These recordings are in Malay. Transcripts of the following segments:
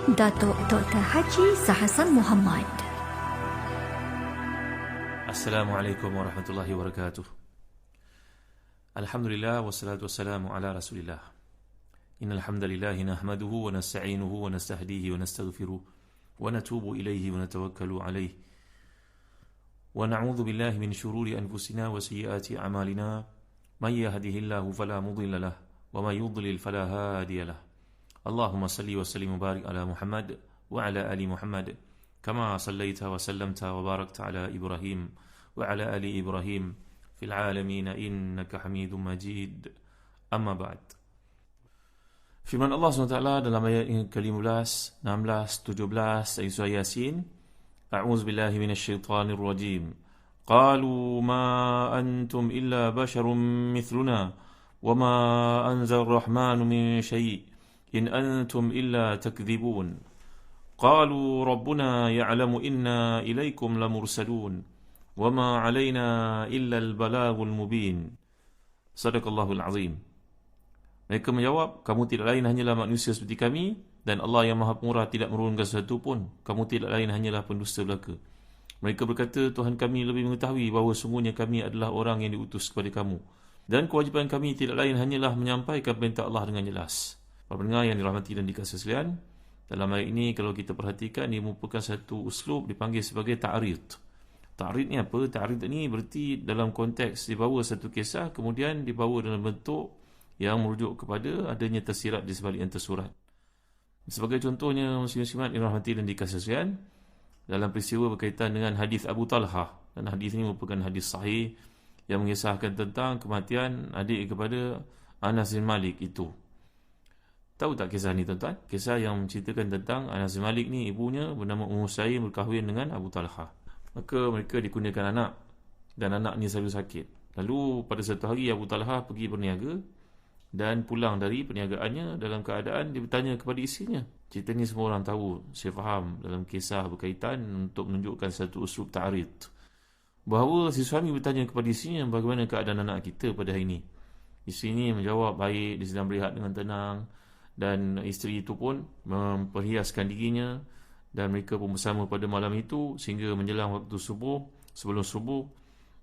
Datuk Dr. Haji Sahasan Muhammad. Assalamualaikum warahmatullahi wabarakatuh. Alhamdulillah wassalatu wassalamu ala Rasulillah. Innal hamdalillah nahmaduhu wa nasta'inuhu wa nastahdihi wa nastaghfiruh wa natubu ilayhi wa natawakkalu alayhi. Wa na'udzu billahi min shururi anfusina wa sayyiati a'malina. May yahdihillahu fala mudilla lahu wa may yudlil fala hadiya lahu. Allahumma salli wa sallim wa barik ala Muhammad wa ala ali Muhammad kama sallaita wa sallamta wa barakta ala Ibrahim wa ala ali Ibrahim fil alamin innaka Hamidum Majid. Amma ba'd. Firman Allah SWT dalam ayat ke-15, 16, 17 ayat surah Yasin. A'udzu billahi minasy syaithanir rajim. Qalu ma antum illa basharun mithluna wa ma anzal rahmanu min syai' in antum illa takdzibun. Qalu rabbuna ya'lamu inna ilaikum lamursalun wa ma 'alaina illa al-balaghul mubin. Sadaqallahul azim. Mereka menjawab, kamu tidak lain hanyalah manusia seperti kami, dan Allah yang Maha Pemurah tidak menurunkan sesuatu pun. Kamu tidak lain hanyalah pendusta belaka. Mereka berkata, Tuhan kami lebih mengetahui bahawa sungguhnya kami adalah orang yang diutus kepada kamu, dan kewajipan kami tidak lain hanyalah menyampaikan perintah Allah dengan jelas. Para pendengar yang dirahmati dan dikasihi sekalian, dalam ayat ini kalau kita perhatikan, dia merupakan satu uslub dipanggil sebagai ta'rid. Ta'rid ni apa? Ta'rid ni berarti dalam konteks dibawa satu kisah, kemudian dibawa dalam bentuk yang merujuk kepada adanya tersirat di sebalik yang tersurat. Sebagai contohnya, muslim-muslimat yang dirahmati dan dikasihi sekalian, dalam peristiwa berkaitan dengan hadis Abu Talhah, dan hadis ini merupakan hadis sahih yang mengisahkan tentang kematian adik kepada Anas bin Malik itu. Tahu tak kisah ni tuan-tuan? Kisah yang menceritakan tentang Anas bin Malik ni, ibunya bernama Ummu Sa'id berkahwin dengan Abu Talhah. Maka mereka dikurniakan anak, dan anak ni selalu sakit. Lalu pada satu hari Abu Talhah pergi berniaga dan pulang dari perniagaannya dalam keadaan dia bertanya kepada isinya. Cerita ni semua orang tahu, saya faham dalam kisah berkaitan untuk menunjukkan satu uslub ta'rid. Bahawa si suami bertanya kepada isinya, bagaimana keadaan anak kita pada hari ini. Isteri ni menjawab, baik, dia sedang berehat dengan tenang. Dan isteri itu pun memperhiaskan dirinya, dan mereka pun bersama pada malam itu sehingga menjelang waktu subuh. Sebelum subuh,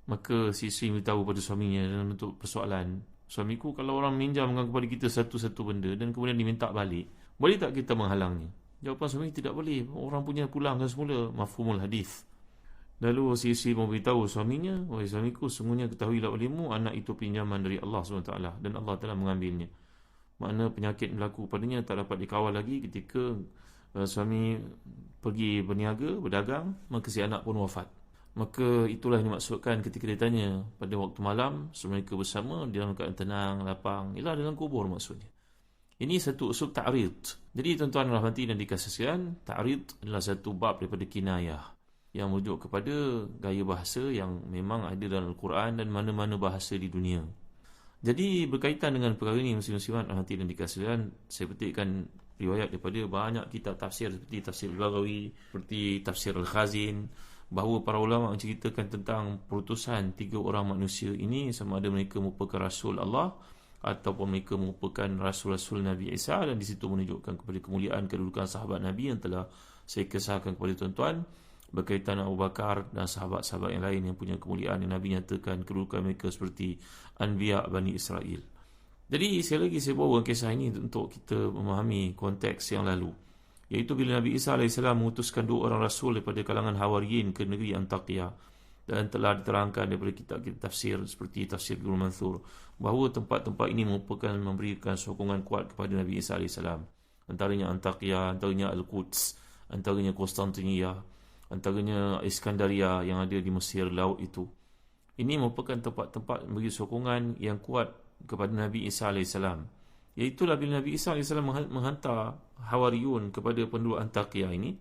maka si isteri beritahu pada suaminya dalam bentuk persoalan, suamiku, kalau orang minjamkan kepada kita satu-satu benda dan kemudian diminta balik, boleh tak kita menghalangnya? Jawapan suami, tidak boleh, orang punya pulangkan semula, mafhumul hadis. Lalu si isteri memberitahu suaminya, wahai suamiku, sungguhnya ketahuilah olehmu, anak itu pinjaman dari Allah SWT, dan Allah telah mengambilnya. Makna penyakit berlaku padanya tak dapat dikawal lagi ketika suami pergi berniaga, berdagang, maka si anak pun wafat. Maka itulah yang dimaksudkan ketika dia tanya pada waktu malam, semua mereka bersama dalam keadaan tenang, lapang, ialah dalam kubur maksudnya. Ini satu uslub ta'rid. Jadi tuan-tuan rahmati dan dikasihi sekalian, ta'rid adalah satu bab daripada kinayah yang merujuk kepada gaya bahasa yang memang ada dalam Al-Quran dan mana-mana bahasa di dunia. Jadi berkaitan dengan perkara ini, muslim-muslimat rahmati dan dikasihi sekalian, saya petikkan riwayat daripada banyak kitab tafsir seperti tafsir Al-Baghawi, seperti tafsir Al-Khazin, bahawa para ulama menceritakan tentang perutusan 3 orang manusia ini, sama ada mereka merupakan Rasul Allah ataupun mereka merupakan Rasul-Rasul Nabi Isa, dan di situ menunjukkan kepada kemuliaan kedudukan sahabat Nabi yang telah saya kisahkan kepada tuan-tuan, berkaitan Abu Bakar dan sahabat-sahabat yang lain yang punya kemuliaan yang Nabi nyatakan kedudukan mereka seperti Anbiya Bani Israel. Jadi sekali lagi saya bawa kisah ini untuk kita memahami konteks yang lalu, iaitu bila Nabi Isa AS mengutuskan 2 orang Rasul daripada kalangan Hawariyin ke negeri Antakya, dan telah diterangkan daripada kitab-kitab tafsir seperti tafsir Ibnu Mansur bahawa tempat-tempat ini merupakan memberikan sokongan kuat kepada Nabi Isa AS. Antaranya Antakya, antaranya Al-Quds, antaranya Konstantinia, antaranya Iskandaria yang ada di Mesir laut itu. Ini merupakan tempat-tempat memberi sokongan yang kuat kepada Nabi Isa AS. Iaitulah bila Nabi Isa AS menghantar Hawariyun kepada penduduk Antakya ini,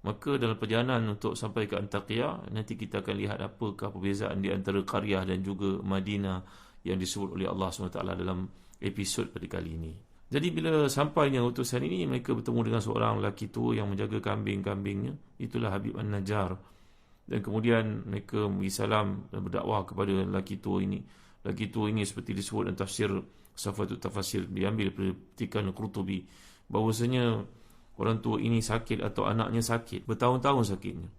maka dalam perjalanan untuk sampai ke Antakya, nanti kita akan lihat apakah perbezaan di antara Qaryah dan juga Madinah yang disebut oleh Allah SWT dalam episod pada kali ini. Jadi bila sampainya utusan ini, mereka bertemu dengan seorang lelaki tua yang menjaga kambing-kambingnya. Itulah Habib An-Najjar. Dan kemudian mereka beri salam dan berdakwah kepada lelaki tua ini. Lelaki tua ini seperti disebut dalam tafsir Safatul Tafasir, diambil daripada petikan Al-Qurtubi, bahawasanya orang tua ini sakit atau anaknya sakit, bertahun-tahun sakitnya.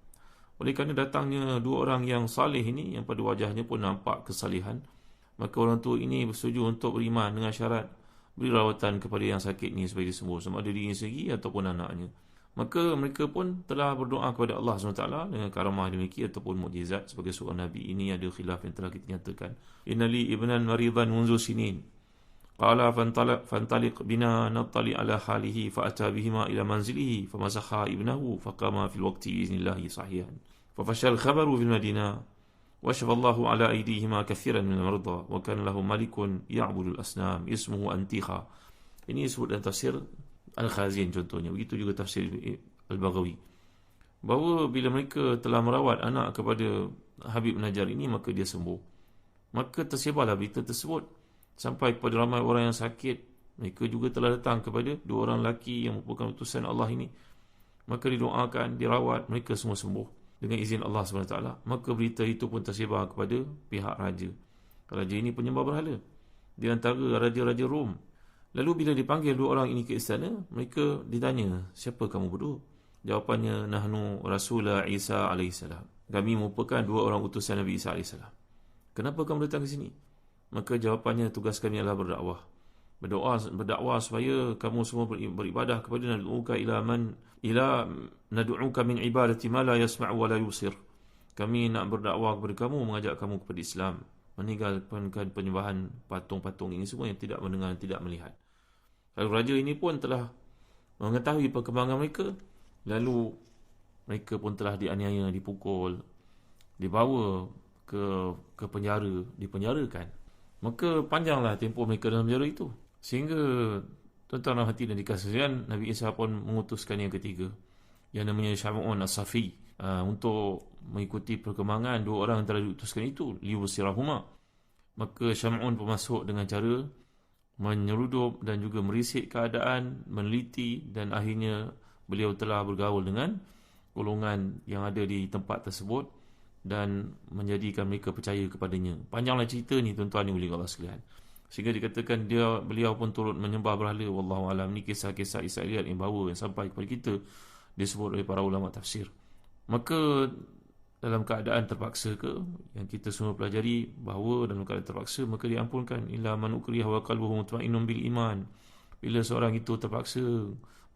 Oleh kerana datangnya dua orang yang saleh ini, yang pada wajahnya pun nampak kesalihan, maka orang tua ini bersetuju untuk beriman dengan syarat beri rawatan kepada yang sakit ini supaya dia sembuh, sama ada dirinya sendiri ataupun anaknya. Maka mereka pun telah berdoa kepada Allah SWT dengan karamah demikian ataupun mukjizat sebagai seorang Nabi. Ini ada khilaf yang telah kita nyatakan. Innali ibnan maridan munzu sinin. Qala fantaliq bina nattali ala halihi fa'ata bihima ila manzilihi famasakha ibnahu faqama fil waqti biiznillahi sahihan. Fafashal khabaru fil madinah وشفى الله على أيديهما كثيرا من المرضى وكان له ملك يعبد الأصنام اسمه أنتيخا. Ini disebut dalam tafsir Al-Khazin contohnya. Begitu juga tafsir Al-Baghawi. Bahawa bila mereka telah merawat anak kepada Habib Najjar ini, maka dia sembuh. Maka tersebarlah berita tersebut sampai kepada ramai orang yang sakit. Mereka juga telah datang kepada dua orang lelaki yang merupakan utusan Allah ini. Maka didoakan, dirawat, mereka semua sembuh dengan izin Allah SWT. Maka berita itu pun tersebar kepada pihak raja. Raja ini penyembah berhala di antara raja-raja Rom. Lalu bila dipanggil dua orang ini ke istana, mereka ditanya, siapa kamu berdua? Jawapannya, nahnu Rasulullah Isa AS. Kami merupakan dua orang utusan Nabi Isa AS. Kenapa kamu datang ke sini? Maka jawapannya, tugas kami adalah berdakwah. Berdakwah supaya kamu semua beribadah kepada nad'uka ila nad'uka min ibadati ma la yasma'u wa la yusir. Kami nak berdakwah kepada kamu, mengajak kamu kepada Islam, meninggalkan penyembahan patung-patung ini semua yang tidak mendengar, tidak melihat. Lalu raja ini pun telah mengetahui perkembangan mereka. Lalu mereka pun telah dianiaya, dipukul, dibawa ke penjara, dipenjarakan. Maka panjanglah tempoh mereka dalam penjara itu. Sehingga tuan-tuan hati dan dikasihan, Nabi Isa pun mengutuskan yang ketiga, yang namanya Syam'un As-Safi, untuk mengikuti perkembangan dua orang yang telah diutuskan itu, liwusirahuma. Maka Syam'un pun masuk dengan cara menyeludup dan juga merisik keadaan, meneliti, dan akhirnya beliau telah bergaul dengan golongan yang ada di tempat tersebut dan menjadikan mereka percaya kepadanya. Panjanglah cerita ni tuan-tuan yang boleh Allah sekalian. Sehingga dikatakan beliau pun turut menyembah berhala. Wallahu alam. Ni kisah-kisah Israeliat yang bawa yang sampai kepada kita, disebut oleh para ulama tafsir. Maka dalam keadaan terpaksa ke, yang kita semua pelajari bahawa dalam keadaan terpaksa maka diampunkan. Illa man ukriha wa qalbuhu mutmainnun bil iman. Bila seorang itu terpaksa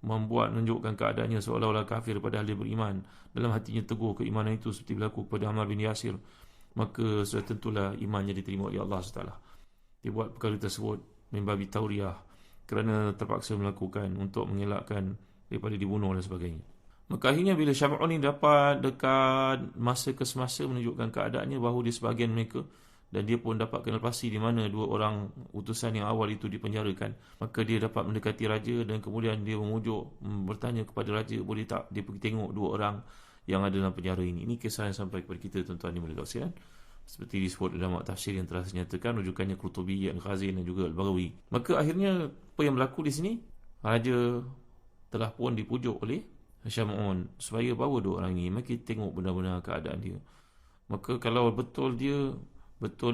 menunjukkan keadaannya seolah-olah kafir pada ahli beriman, dalam hatinya teguh keimanan itu seperti berlaku kepada Ammar bin Yasir, maka sudah tentulah imannya diterima oleh Allah SWT. Dia buat perkara tersebut membabi tauriah, kerana terpaksa melakukan untuk mengelakkan daripada dibunuh dan sebagainya. Maka akhirnya bila Syam'un ini dapat dekat masa ke semasa menunjukkan keadaannya bahawa di sebahagian mereka, dan dia pun dapat kenal pasti di mana dua orang utusan yang awal itu dipenjarakan, maka dia dapat mendekati raja dan kemudian dia memujuk, bertanya kepada raja, boleh tak dia pergi tengok dua orang yang ada dalam penjara ini. Ini kisah yang sampai kepada kita tuan-tuan yang boleh sekalian. Seperti disebut dalam tafsir yang telah dinyatakan, rujukannya Qurtubi, Al-Khazin dan juga Al-Baghawi. Maka akhirnya apa yang berlaku di sini, raja telah pun dipujuk oleh Syam'un supaya bawa dua orang ini, mari kita tengok benar-benar keadaan dia. Maka kalau betul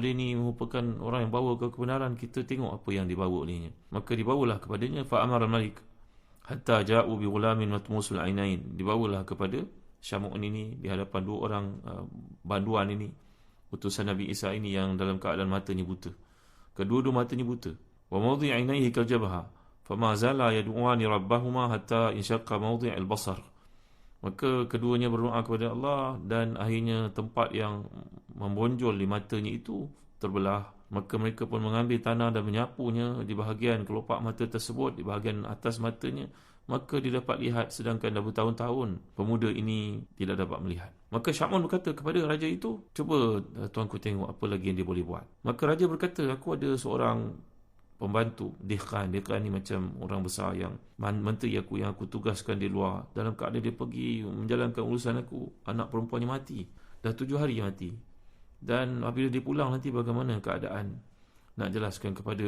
ini merupakan orang yang bawa ke kebenaran, kita tengok apa yang dibawa olehnya. Maka dibawalah kepadanya, fa'amara al-malik hatta ja'u bi ghulamin matmusul ainain. Dibawalah kepada Syam'un ini di hadapan dua orang banduan ini, utusan Nabi Isa ini, yang dalam keadaan matanya buta. Kedua-dua matanya buta. Wa mawdi' ainaihi kal jabha fama zala yad'uani rabbahuma hatta insyaqqa mawdi' al-basar. Maka keduanya berdoa kepada Allah dan akhirnya tempat yang membonjol di matanya itu terbelah. Maka mereka pun mengambil tanah dan menyapunya di bahagian kelopak mata tersebut, di bahagian atas matanya. Maka dia dapat lihat, sedangkan dah bertahun-tahun pemuda ini tidak dapat melihat. Maka Syam'un berkata kepada raja itu, cuba tuanku tengok apa lagi yang dia boleh buat. Maka raja berkata, aku ada seorang pembantu, Dehqan ni macam orang besar yang menteri aku, yang aku tugaskan di luar. Dalam keadaan dia pergi menjalankan urusan aku, anak perempuannya mati, dah 7 hari mati. Dan apabila dia pulang nanti bagaimana keadaan, nak jelaskan kepada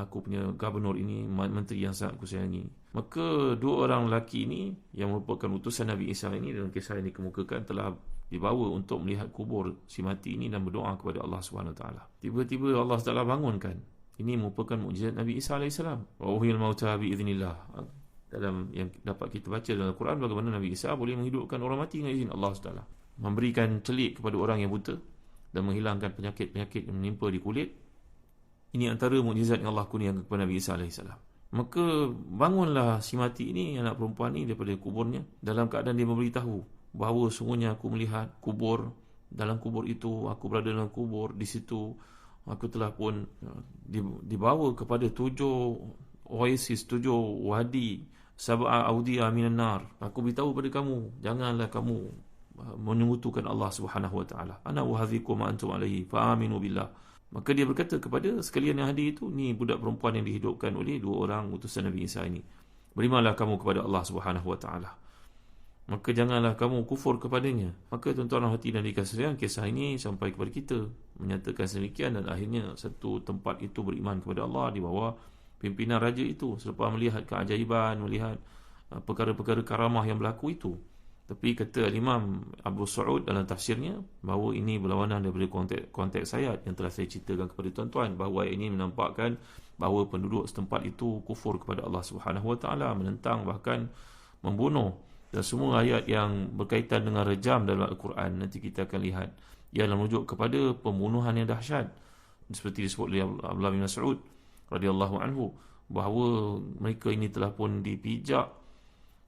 aku punya gubernur ini, menteri yang sangat aku sayangi. Maka dua orang lelaki ini yang merupakan utusan Nabi Isa ini dalam kisah yang dikemukakan telah dibawa untuk melihat kubur si mati ini dan berdoa kepada Allah SWT. Tiba-tiba Allah SWT bangunkan. Ini merupakan mukjizat Nabi Isa AS. Wa uhyil mauta biiznillah. dalam yang dapat kita baca dalam Al-Quran, bagaimana Nabi Isa boleh menghidupkan orang mati dengan izin Allah SWT, memberikan celik kepada orang yang buta dan menghilangkan penyakit-penyakit yang menimpa di kulit. Ini antara mukjizat yang Allah kurniakan kepada Nabi Isa AS. Maka bangunlah si mati ini, anak perempuan ini, daripada kuburnya dalam keadaan dia memberitahu bahawa sungguhnya aku melihat kubur, dalam kubur itu aku berada dalam kubur, di situ aku telah pun dibawa kepada 7 oasis, 7 wadi, sab'a awdiya minan nar. Aku beritahu pada kamu, janganlah kamu menyekutukan Allah Subhanahu wa taala. Ana uhadhikum ma antum alaihi fa aminu billah. Maka dia berkata kepada sekalian yang hadir itu, ni budak perempuan yang dihidupkan oleh 2 orang utusan Nabi Isa ini, berimanlah kamu kepada Allah Subhanahu wa taala, maka janganlah kamu kufur kepadanya. Maka tuan-tuan hati dan dikasihi, kisah ini sampai kepada kita, menyatakan sedemikian, dan akhirnya satu tempat itu beriman kepada Allah di bawah pimpinan raja itu, selepas melihat keajaiban, melihat perkara-perkara karamah yang berlaku itu. Tapi kata Imam Abu Sa'ud dalam tafsirnya bahawa ini berlawanan daripada konteks ayat yang telah saya ceritakan kepada tuan-tuan, bahawa ini menampakkan bahawa penduduk setempat itu kufur kepada Allah Subhanahu wa taala, menentang bahkan membunuh. Dan semua ayat yang berkaitan dengan rejam dalam Al-Quran, nanti kita akan lihat, ialah merujuk kepada pembunuhan yang dahsyat, seperti disebut oleh Abdullah bin Mas'ud radhiyallahu anhu, bahawa mereka ini telah pun dipijak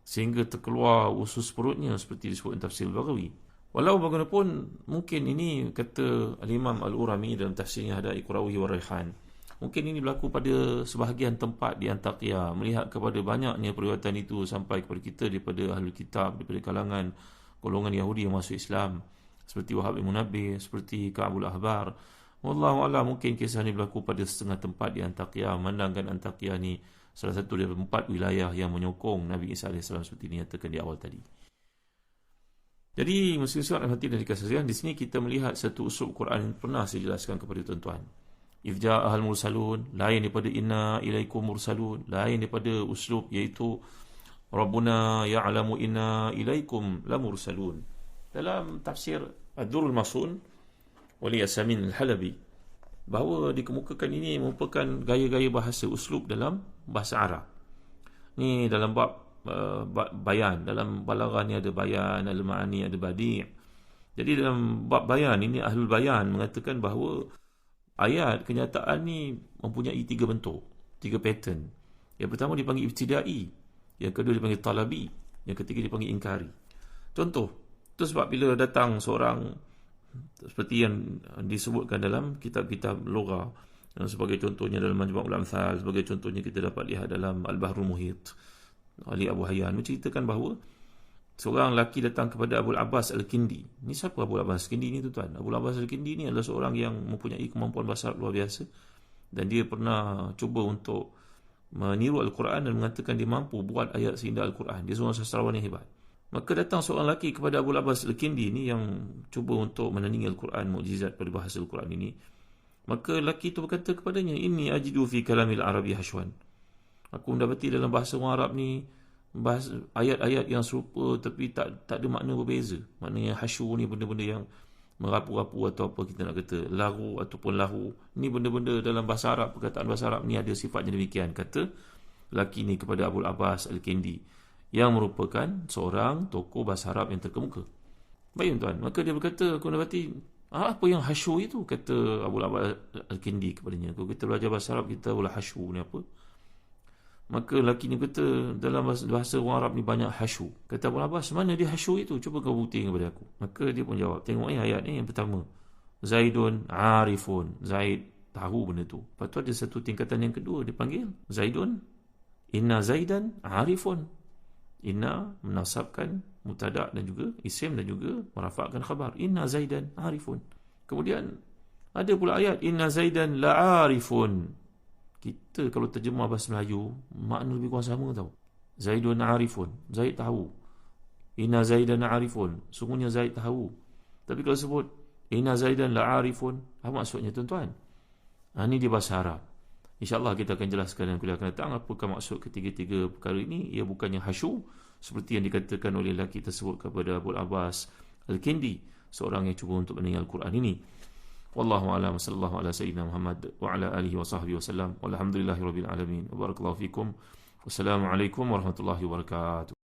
sehingga terkeluar usus perutnya, seperti disebut dalam tafsir Al-Baghawi. Walau bagaimanapun, mungkin ini, kata Al-Imam Al-Urami dalam tafsirnya Hada'iq Rawi wa Raihan, mungkin ini berlaku pada sebahagian tempat di Antakya, melihat kepada banyaknya periwayatan itu sampai kepada kita daripada Ahlul Kitab, daripada kalangan golongan Yahudi yang masuk Islam, seperti Wahab bin Munabbih, seperti Ka'bul Ahbar. Wallahu a'lam, mungkin kisah ini berlaku pada setengah tempat di Antakya, memandangkan Antakya ni salah satu dari 4 wilayah yang menyokong Nabi Isa AS, seperti dinyatakan di awal tadi. Jadi muslim-muslimat hati dan dikasihi, di sini kita melihat satu usul Quran yang pernah saya jelaskan kepada tuan-tuan. Ifja'ahal mursalun, lain daripada inna ilaikum mursalun, lain daripada uslub iaitu Rabbuna ya'lamu inna ilaikum la mursalun. Dalam tafsir Ad-Durrul Masun Wali Yasamin Al-Halabi, bahawa dikemukakan ini merupakan gaya-gaya bahasa uslub dalam bahasa Arab. Ni dalam bab bayan, dalam balaghah ni ada bayan, ada ma'ani, ada badi'. Jadi dalam bab bayan ini, Ahlul Bayan mengatakan bahawa ayat kenyataan ni mempunyai 3 bentuk, 3 pattern. Yang pertama dipanggil ibtidai, yang kedua dipanggil talabi, yang ketiga dipanggil ingkari. Contoh, itu sebab bila datang seorang, seperti yang disebutkan dalam kitab-kitab lugah, sebagai contohnya dalam Majmu'ul Amthal, sebagai contohnya kita dapat lihat dalam Al-Bahrul Muhit, Ali Abu Hayyan menceritakan bahawa seorang lelaki datang kepada Abu Abbas Al-Kindi. Ni siapa Abu Abbas Al-Kindi ni tuan-tuan? Abu Abbas Al-Kindi ni adalah seorang yang mempunyai kemampuan bahasa luar biasa, dan dia pernah cuba untuk meniru Al-Quran dan mengatakan dia mampu buat ayat seindah Al-Quran. Dia seorang sastrawan yang hebat. Maka datang seorang lelaki kepada Abu Abbas Al-Kindi ni yang cuba untuk menandingi Al-Quran, mukjizat pada bahasa Al-Quran ini. Maka lelaki itu berkata kepadanya, inni ajidu fi kalamil arabi hashwan. Aku mendapati dalam bahasa orang Arab ni ayat-ayat yang serupa tapi tak ada makna berbeza. Maknanya hasyu ni benda-benda yang merapu-rapu atau apa kita nak kata, lagu ataupun lahu. Ni benda-benda dalam bahasa Arab, perkataan bahasa Arab ni ada sifatnya demikian, kata lelaki ni kepada Abu Abbas Al-Kindi, yang merupakan seorang tokoh bahasa Arab yang terkemuka. Baik tuan, maka dia berkata, aku dapati apa yang hasyu itu, kata Abu Abbas Al-Kindi kepadanya. Kalau kita belajar bahasa Arab, kita tahulah hasyu ni apa. Maka lelaki ni kata, dalam bahasa orang Arab ni banyak hasyu. Kata Abu Abbas, mana dia hasyu itu? Cuba kau buktikan kepada aku. Maka dia pun jawab, tengok ayat ni yang pertama, Zaidun arifun, Zaid tahu benda tu. Lepas tu ada satu tingkatan yang kedua, dia panggil Zaidun, inna Zaidan arifun. Inna menasabkan mubtada' dan juga isim, dan juga merafa'kan khabar, inna Zaidan arifun. Kemudian ada pula ayat inna Zaidan la'arifun. Kita kalau terjemah bahasa Melayu, makna lebih kurang sama tau. Zaidun arifun, Zaid tahu. Inna Zaidan arifun, sungguhnya Zaid tahu. Tapi kalau sebut inna Zaidan la'arifun, apa maksudnya tuan-tuan? Ini dia bahasa Arab. InsyaAllah kita akan jelaskan dalam kuliah akan datang apakah maksud ketiga-tiga perkara ini. Ia bukannya hasyu seperti yang dikatakan oleh lelaki tersebut kepada Abu Abbas Al-Kindi, seorang yang cuba untuk mendengar Al-Quran ini. Wallahu a'lam, sallallahu ala sayyidina Muhammad wa ala alihi wa sahbihi wa sallam. Walhamdulillahirabbil alamin. Wa barakallahu fikum. Wassalamualaikum warahmatullahi wabarakatuh.